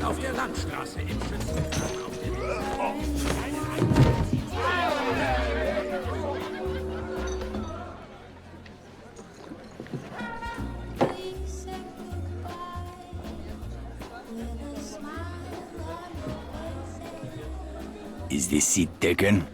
Auf der Landstraße im Schützengraben auf dem Is this seat taken?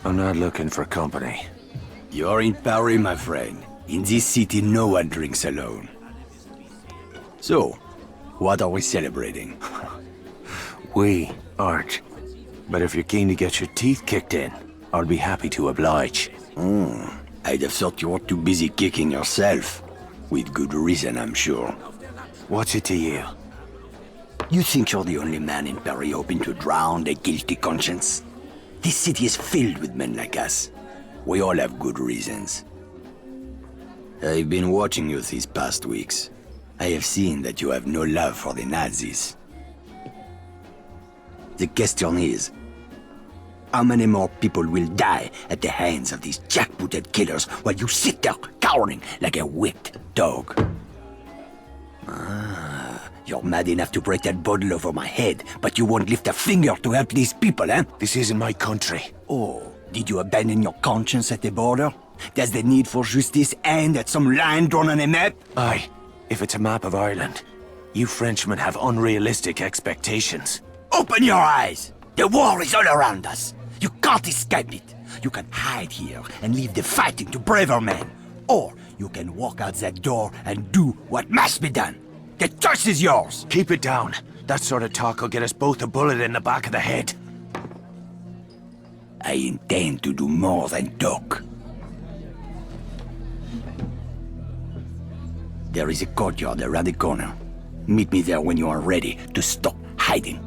I'm not looking for company. You're in Paris, my friend. In this city, no one drinks alone. So, what are we celebrating? We aren't. But if you're keen to get your teeth kicked in, I'll be happy to oblige. I'd have thought you were too busy kicking yourself. With good reason, I'm sure. What's it to you? You think you're the only man in Paris hoping to drown a guilty conscience? This city is filled with men like us. We all have good reasons. I've been watching you these past weeks. I have seen that you have no love for the Nazis. The question is, how many more people will die at the hands of these jackbooted killers while you sit there cowering like a whipped dog? You're mad enough to break that bottle over my head, but you won't lift a finger to help these people, eh? This isn't my country. Oh, did you abandon your conscience at the border? Does the need for justice end at some line drawn on a map? Aye, if it's a map of Ireland. You Frenchmen have unrealistic expectations. Open your eyes! The war is all around us. You can't escape it. You can hide here and leave the fighting to braver men. Or you can walk out that door and do what must be done. The choice is yours! Keep it down. That sort of talk will get us both a bullet in the back of the head. I intend to do more than talk. There is a courtyard around the corner. Meet me there when you are ready to stop hiding.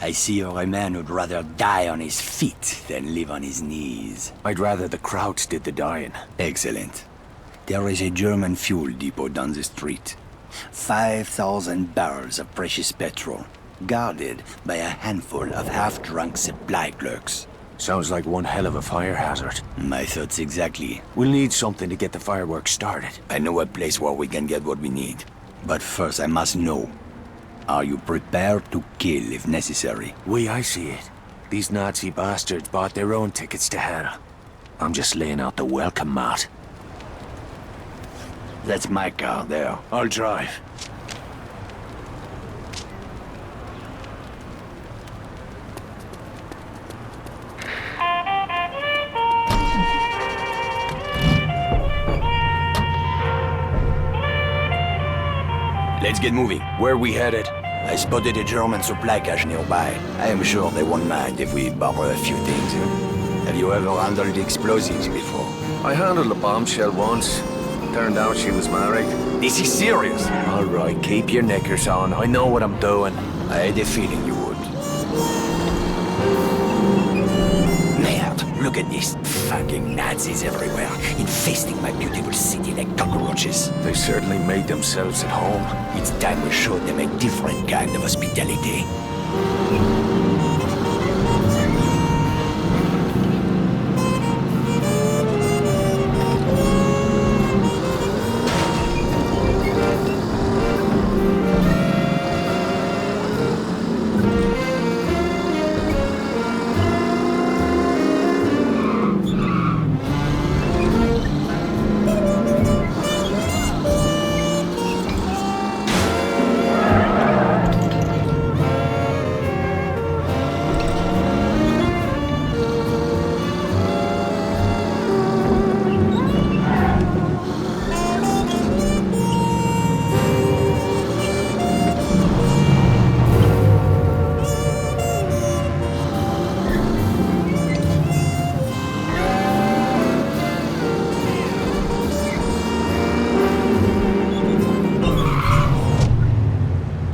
I see you're a man who'd rather die on his feet than live on his knees. I'd rather the Krauts did the dying. Excellent. There is a German fuel depot down the street. 5,000 barrels of precious petrol, guarded by a handful of half-drunk supply clerks. Sounds like one hell of a fire hazard. My thoughts exactly. We'll need something to get the fireworks started. I know a place where we can get what we need. But first I must know. Are you prepared to kill if necessary? I see it. These Nazi bastards bought their own tickets to hell. I'm just laying out the welcome mat. That's my car there. I'll drive. Let's get moving. Where are we headed? I spotted a German supply cache nearby. I am sure they won't mind if we borrow a few things. Have you ever handled explosives before? I handled a bombshell once. Turned out she was married. This is serious. All right, keep your knickers on. I know what I'm doing. I had a feeling you would. Merde, look at this. Fucking Nazis everywhere, infesting my beautiful city like cockroaches. They certainly made themselves at home. It's time we showed them a different kind of hospitality.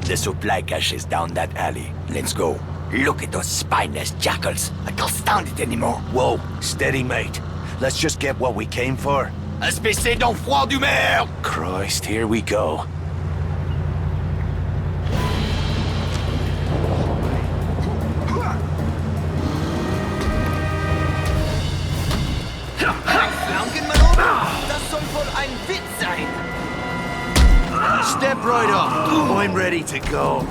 The supply cache is down that alley. Let's go. Look at those spineless jackals. I can't stand it anymore. Whoa, steady, mate. Let's just get what we came for. Espèce d'enfant du maire! Christ, here we go. Das soll wohl ein Witz sein. Step right up. I'm ready to go.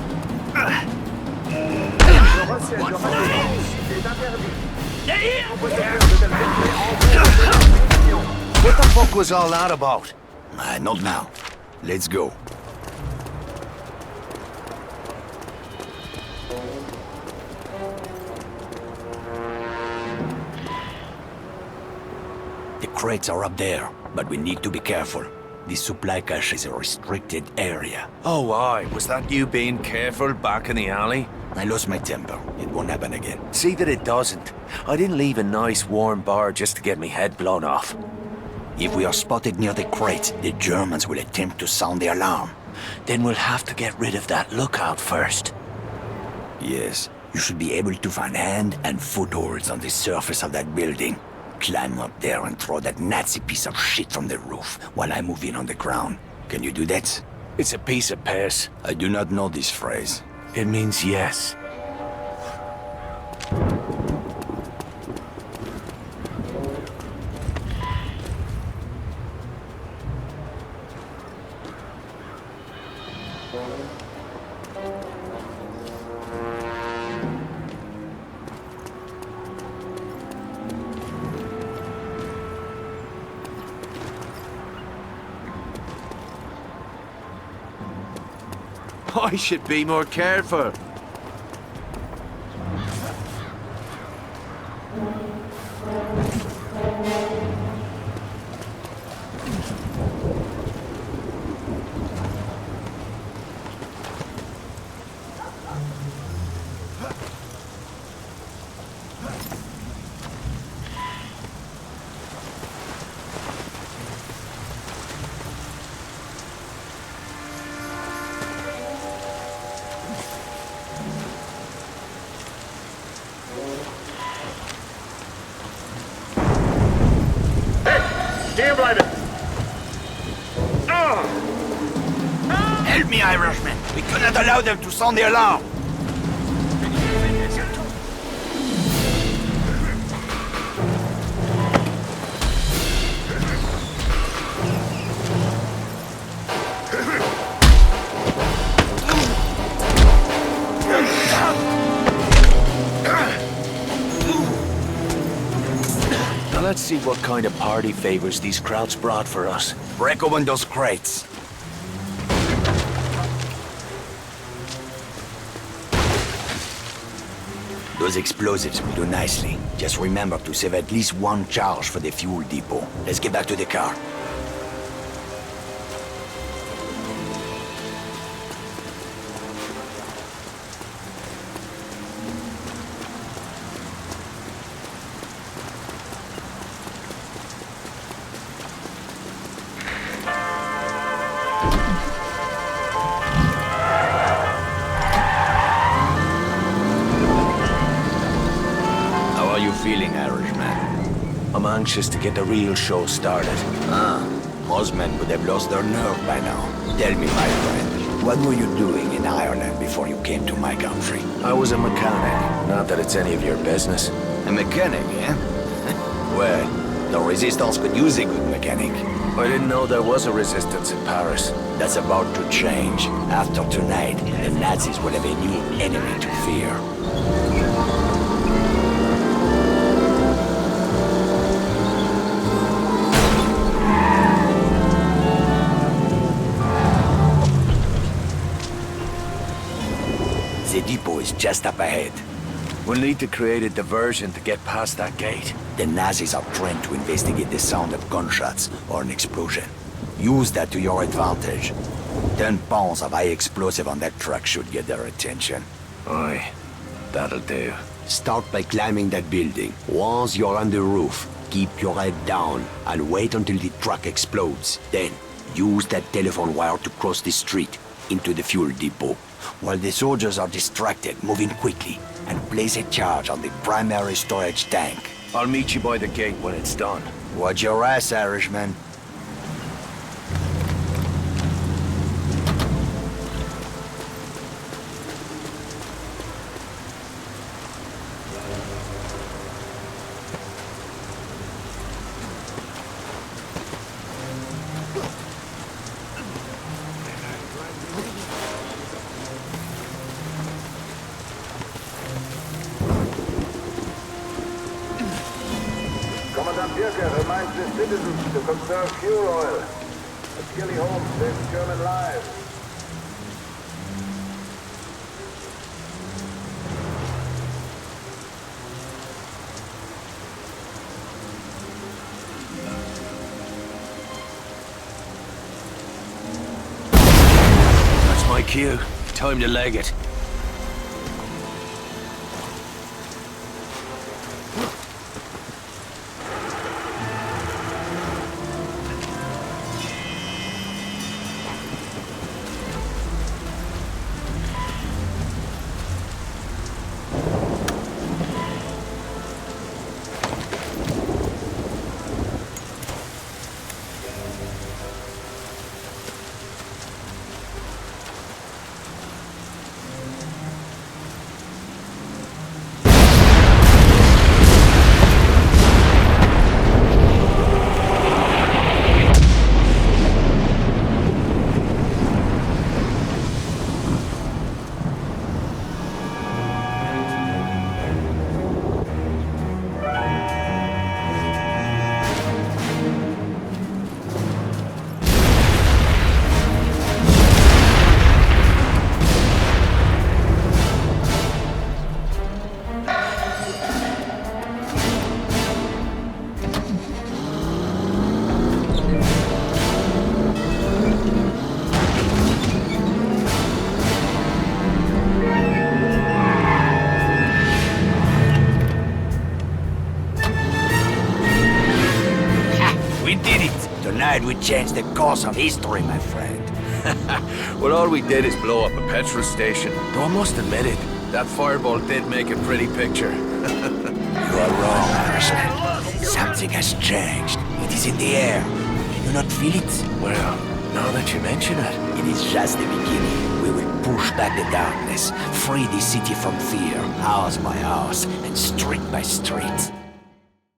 What the fuck was all that about? Not now. Let's go. The crates are up there, but we need to be careful. This supply cache is a restricted area. Oh, aye. Was that you being careful back in the alley? I lost my temper. It won't happen again. See that it doesn't. I didn't leave a nice warm bar just to get me head blown off. If we are spotted near the crates, the Germans will attempt to sound the alarm. Then we'll have to get rid of that lookout first. Yes, you should be able to find hand and footholds on the surface of that building. Climb up there and throw that Nazi piece of shit from the roof while I move in on the ground. Can you do that? It's a piece of piss. I do not know this phrase. It means yes. I should be more careful. Stehen bleiben! Help me, Irishman! We cannot allow them to sound the alarm! Now let's see what kind of party favors these crowds brought for us. Break open those crates. Those explosives will do nicely. Just remember to save at least one charge for the fuel depot. Let's get back to the car. man? I'm anxious to get the real show started. Most men would have lost their nerve by now. Tell me, my friend, what were you doing in Ireland before you came to my country? I was a mechanic. Not that it's any of your business. A mechanic, eh? Well, the Resistance could use a good mechanic. I didn't know there was a resistance in Paris. That's about to change. After tonight, the Nazis will have a new enemy to fear. The depot is just up ahead. We'll need to create a diversion to get past that gate. The Nazis are trained to investigate the sound of gunshots or an explosion. Use that to your advantage. 10 pounds of high explosive on that truck should get their attention. Aye, that'll do. Start by climbing that building. Once you're on the roof, keep your head down and wait until the truck explodes. Then, use that telephone wire to cross the street into the fuel depot. While the soldiers are distracted, move in quickly and place a charge on the primary storage tank. I'll meet you by the gate when it's done. Watch your ass, Irishman. Commandant Birker reminds the citizens to conserve fuel oil. A skilly home saves German lives. That's my cue. Time to leg it. Tonight we change the course of history, my friend. Well, all we did is blow up a petrol station. Though I must admit it, that fireball did make a pretty picture. You are wrong, Irishman. Something has changed. It is in the air. Can you not feel it? Well, now that you mention it. It is just the beginning. We will push back the darkness, free the city from fear, house by house, and street by street.